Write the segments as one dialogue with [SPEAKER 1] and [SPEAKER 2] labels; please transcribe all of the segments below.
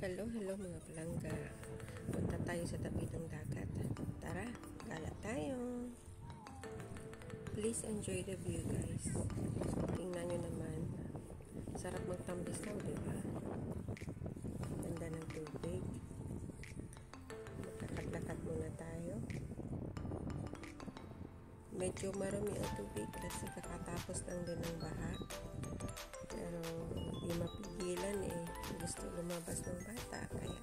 [SPEAKER 1] Hello mga palangga. Punta tayo sa tabi ng dagat. Tara, gala tayo. Please enjoy the view, guys. Tingnan nyo naman. Sarap magtambisaw, diba? Ganda ng tubig. Magkakadlakat muna tayo. Medyo marami ang tubig kasi kakatapos lang din ng baha. Pero di mapigilan eh. Gusto lumabas ng bata. Kaya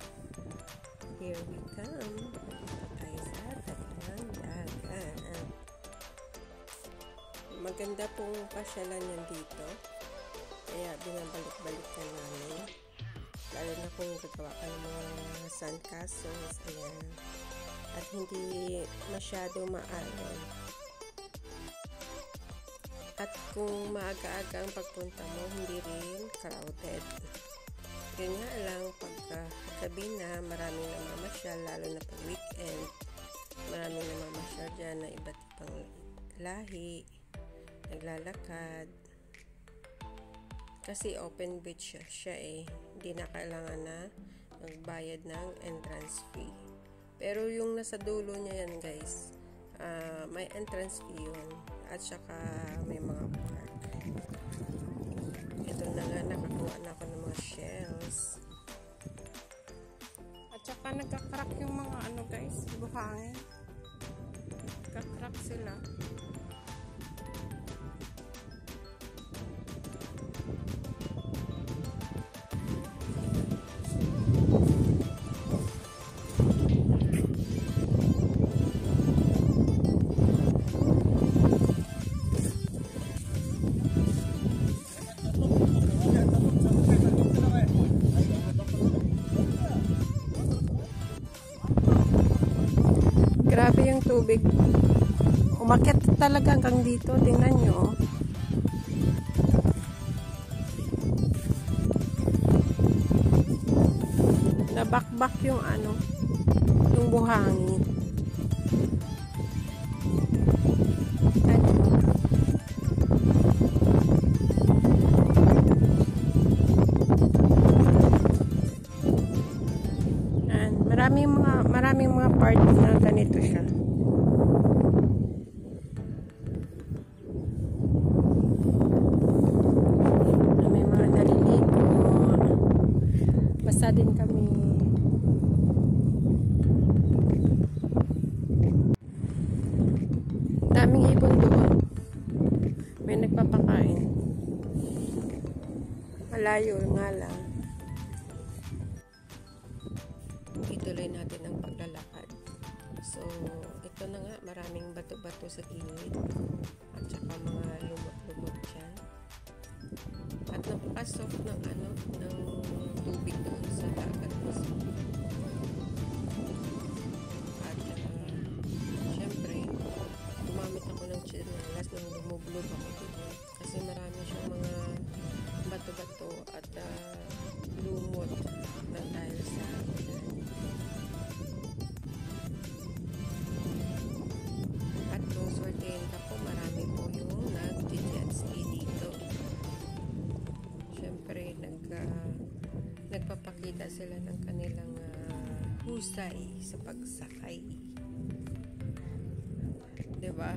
[SPEAKER 1] here we come. Punta tayo sa tabi ng dagat. Maganda pong pasyalan yan dito. Kaya binabalik-balikan namin. Lalo na kung gagawa ka ng mga sandcastles. Ayan. At hindi masyado maalon. At kung maaga-aga ang pagpunta mo, hindi rin crowded. Yun nga lang, pagkagabi na, maraming namamasyal, lalo na pag weekend. Maraming namamasyal dyan na iba't ibang lahi, naglalakad. Kasi open beach siya eh. Hindi na kailangan na magbayad ng entrance fee. Pero yung nasa dulo niya yan, guys, may entrance fee yun. At saka may mga park. Ito na nga, nakakuha na ako ng mga shells.
[SPEAKER 2] At saka nagka-crack yung mga guys, buhangin. Nagka-crack sila. Grabe yung tubig. Umakyat talaga hanggang dito. Tingnan nyo. Nabakbak yung yung buhangin. Maraming mga part na ganito siya. May mga naliligo. Basta din kami. Daming ibon doon. May nagpapakain. Malayo nga lang. Ituloy natin ang paglalakad. So, ito na nga, maraming bato-bato sa gilid at saka mga lumot-lumot dyan. At napaka-soft ng ng tubig doon sa dagat. At syempre, gumamit ako ng chinelas nung lumublob ako doon. Kasi marami siyang mga bato-bato at lumot na dahil sa sortein ka po, marami po yung nag-jet ski dito. Syempre, nagpapakita sila ng kanilang husay sa pagsakay. Diba?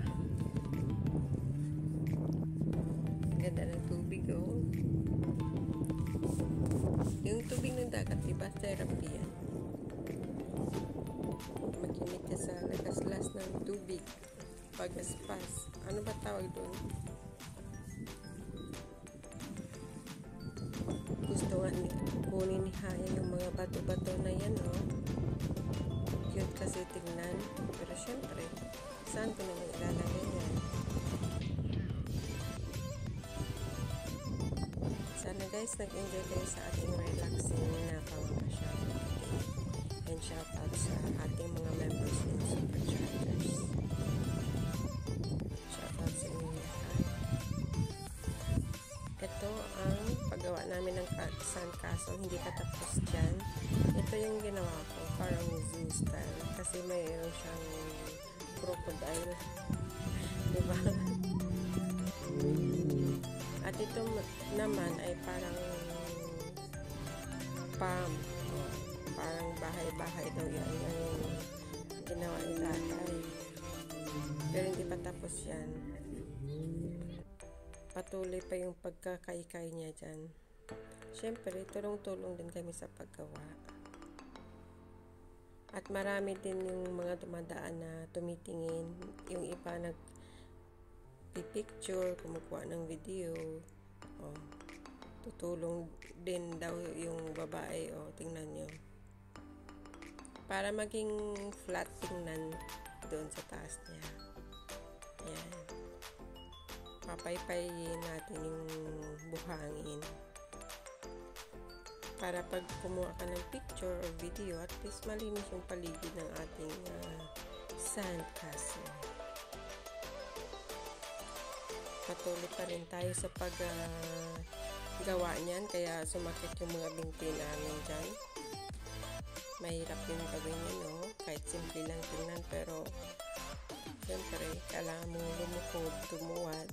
[SPEAKER 2] Ganda ng tubig, oh. Yung tubig ng dagat, diba? Therapy yan. Makinig ka sa lagas-las ng tubig. Pagaspas. Ano ba tawag doon? Gusto nga kunin ni Haya yung mga bato-bato na yan, oh. Cute kasi tingnan. Pero syempre, saan ko naman ilalagay yan? Sana guys, nag-enjoy kayo sa ating relaxing na pamamasyal. And shout out sa ating mga members and super chatters. Ito ang paggawa namin ng sandcastle. Hindi pa tapos dyan. Ito yung ginawa ko. Parang zoo style. Kasi mayroon siyang crocodile. Diba? At ito naman ay parang palm.
[SPEAKER 1] parang bahay-bahay daw yan. Yan yung ginawa ni tatay. Pero hindi pa tapos yan. Patuloy pa yung pagkakaykay niya dyan. Siyempre, tulong-tulong din kami sa paggawa. At marami din yung mga dumadaan na tumitingin. Yung iba nag-picture, kumukuha ng video. Oh, tutulong din daw yung babae. Oh, tingnan nyo. Para maging flat tingnan doon sa taas niya. Ayan. Papaypayin natin yung buhangin. Para pag kumuha ka ng picture or video, at least malinis yung paligid ng ating sandcastle. Patuloy pa rin tayo sa paggawa niyan, kaya sumakit yung mga binti namin dyan. Mahirap din gawin yun, no? Kahit simple lang tingnan, pero siyempre, kailangan mong lumukod, tumuwad.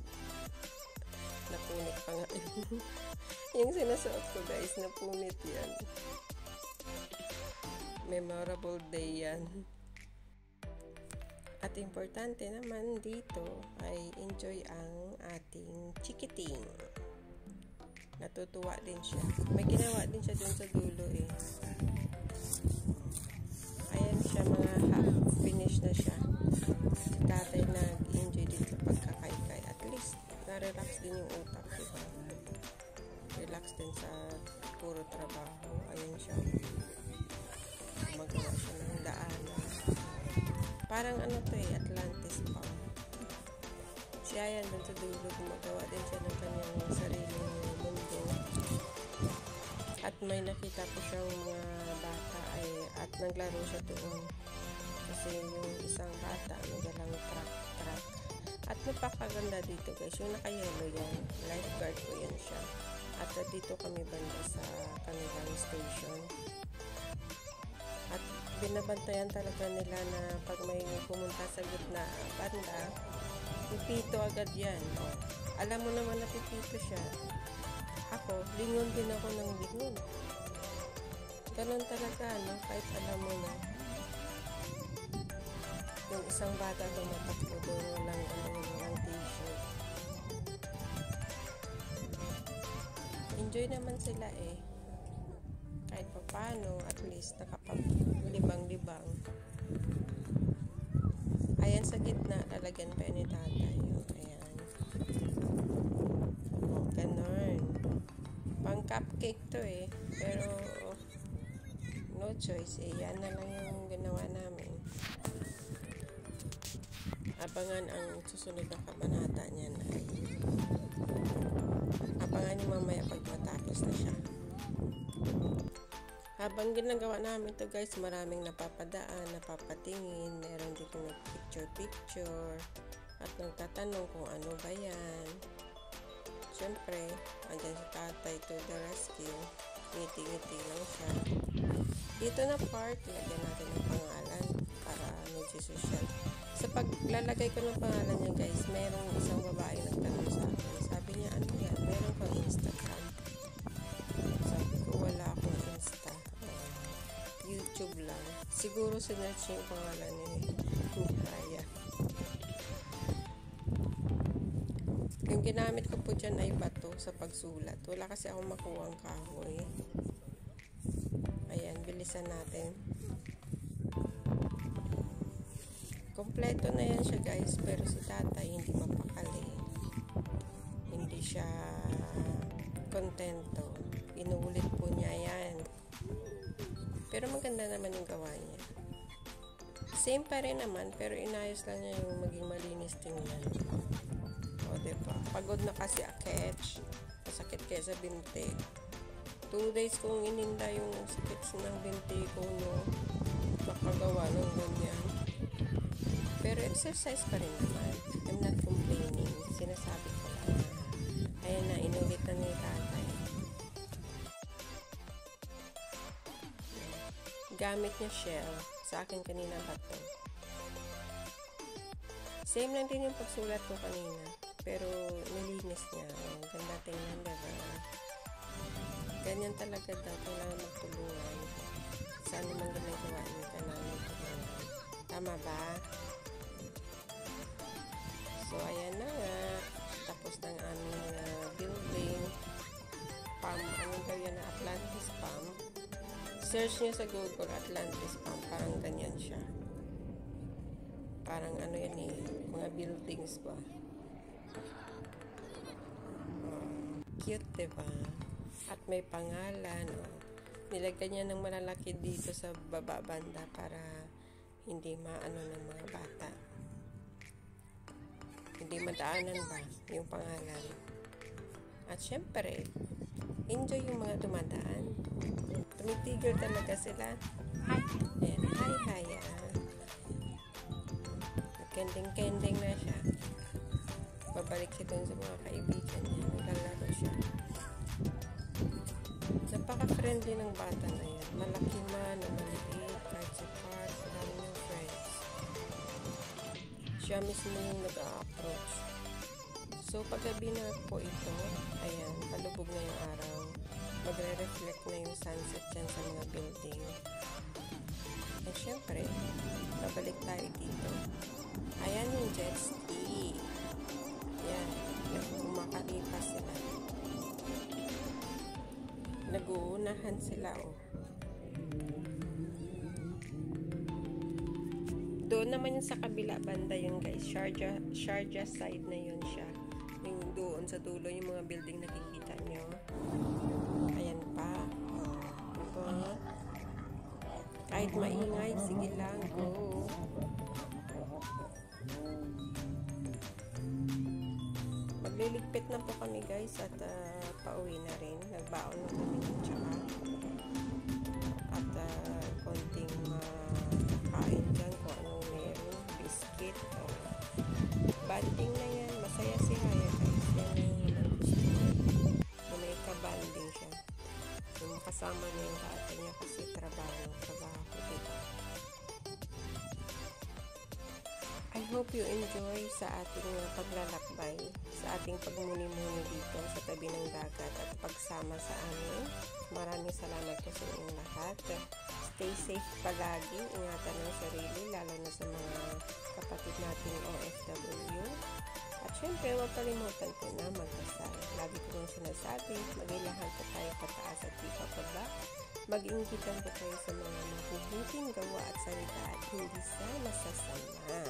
[SPEAKER 1] Napunit pa nga yung sinasuot ko, guys, napunit yan. Memorable day yan. At importante naman dito ay enjoy ang ating chikiting. Natutuwa din siya. May ginawa din siya dun sa dulo eh. Ayan siya, mga half finish na siya. Si tatay nag-enjoy din sa pagkakaykay. At least na-relax din yung utak, diba? Relax din sa puro trabaho. Ayan siya. Magawa siya ng daanan. Parang ano to eh, Atlantis pa. Siya yan dun sa dulo. Gumagawa din siya ng kanyang sariling mundo. At may nakita po siyang mga bata at naglaro siya doon. Kasi yung isang bata nagalang truck. At napakaganda dito, guys. Yung naka-yellow yan. Lifeguard po yan siya. At dito kami banda sa kanilang station. At binabantayan talaga nila na pag may pumunta sa gitna banda, pipito agad yan. O, alam mo naman na pipito siya. Ako, lingon din ako ng lingon. Ganon talaga, no? Kahit alam mo na. Yung isang bata tumatakbo doon, walang t-shirt. Enjoy naman sila eh. Kahit pa paano, at least nakapaglibang-libang. Ayan sa gitna, lalagyan pa ni tatay. Ayan. Ganon. Pang cupcake to eh. Pero, no choice eh. Yan na lang yung ginawa namin. Abangan ang susunod na kabanata niyan ay abangan niyo mamaya pag matapos na siya. Habang ginagawa namin to, guys, maraming napapadaan, napapatingin, meron dito nag-picture at nagtatanong kung ano ba yan. Siyempre, andyan si tatay to the rescue. Ngiti-ngiti lang siya. Dito na part, lagyan natin ng pangalan para medyo social. Sa paglalagay ko ng pangalan niya, guys, merong isang babae nagtanong sa akin. Sabi niya, ano yan? Meron kang Instagram? Sabi ko, wala akong Insta. YouTube lang. Siguro sinerch yung pangalan ni Haya. Yung ginamit ko po dyan ay bato sa pagsulat. Wala kasi akong makuha ang kahoy. Ayan, bilisan natin. Kompleto na yan siya, guys, pero si tatay hindi mapakali. Hindi siya kontento. Inuulit po niya yan. Pero maganda naman yung gawa niya. Same pa rin naman, pero inayos lang niya yung maging malinis tingnan. O, diba? Pagod na kasi aketch. Masakit kaya sa binti. 2 days kong ininda yung sakit ng binti ko, no? Makagawa ng ganyan. Pero exercise pa rin naman. I'm not complaining. Sinasabi ko lang. Ayan na, inulit na ni tatay. Gamit niya shell. Sa akin kanina bato. Same lang din yung pagsulat ko kanina. Pero nilinis niya. Ganda tingnan, diba? Ganyan talaga daw. Kailangan magtulungan. Sana search nyo sa Google Atlantis Palm, parang ganyan siya. Parang ano yan eh, mga buildings ba. Cute, diba? At may pangalan. Nilagyan niya ng malalaki dito sa baba banda para hindi maano ng mga bata. Hindi madaanan ba yung pangalan. At syempre, enjoy yung mga dumadaan. Tumitigil talaga sila. Hi! Ayan, hi! Kending-kending na siya. Babalik siya dun sa mga kaibigan niya. Naglalaro siya. Napaka-friendly ng bata na yan. Malaki man o maliit, kahit sa park, dami ng friends. Siya mismo yung nag-a-approach. So, paggabi na po ito, ayan, palubog na yung araw. Magre-reflect na yung sunset dyan sa mga building. At syempre, babalik tayo dito. Ayan yung jet ski. Ayan, kumakalipas sila. Nag-uunahan sila, oh. Doon naman yung sa kabila banda yun, guys. Sharjah side na yun siya. Yung doon sa dulo yung mga building nakikita nyo. Ayan pa. Diba? Kahit maingay, sige lang. Go. Magliligpit na po kami, guys, at pauwi na rin. Nagbaon na kami ng tsaka. At konting kain dyan kung anong meron. Biscuit. Banding na yan. Masaya si Haya, guys. Yan yung gusto niya. May kabanding siya. Yung makasama niya yung kata niya kasi trabaho ko, diba? I hope you enjoy sa ating paglalakbay, sa ating pagmuni-muni dito sa tabi ng dagat at pagsama sa amin. Maraming salamat po sa inyong lahat. Stay safe palagi, ingatan ng sarili, lalo na sa mga kapatid nating OFW. At syempre, huwag kalimutan ko na magdasal. Lagi ko nang sinasabi, mag-ilahan po tayo pataas at di pababa. Mag-inggitan po tayo sa mga mabubuting gawa at salita at hindi sa masasama.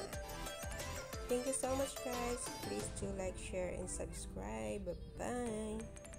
[SPEAKER 1] Thank you so much, guys. Please do like, share, and subscribe. Bye-bye.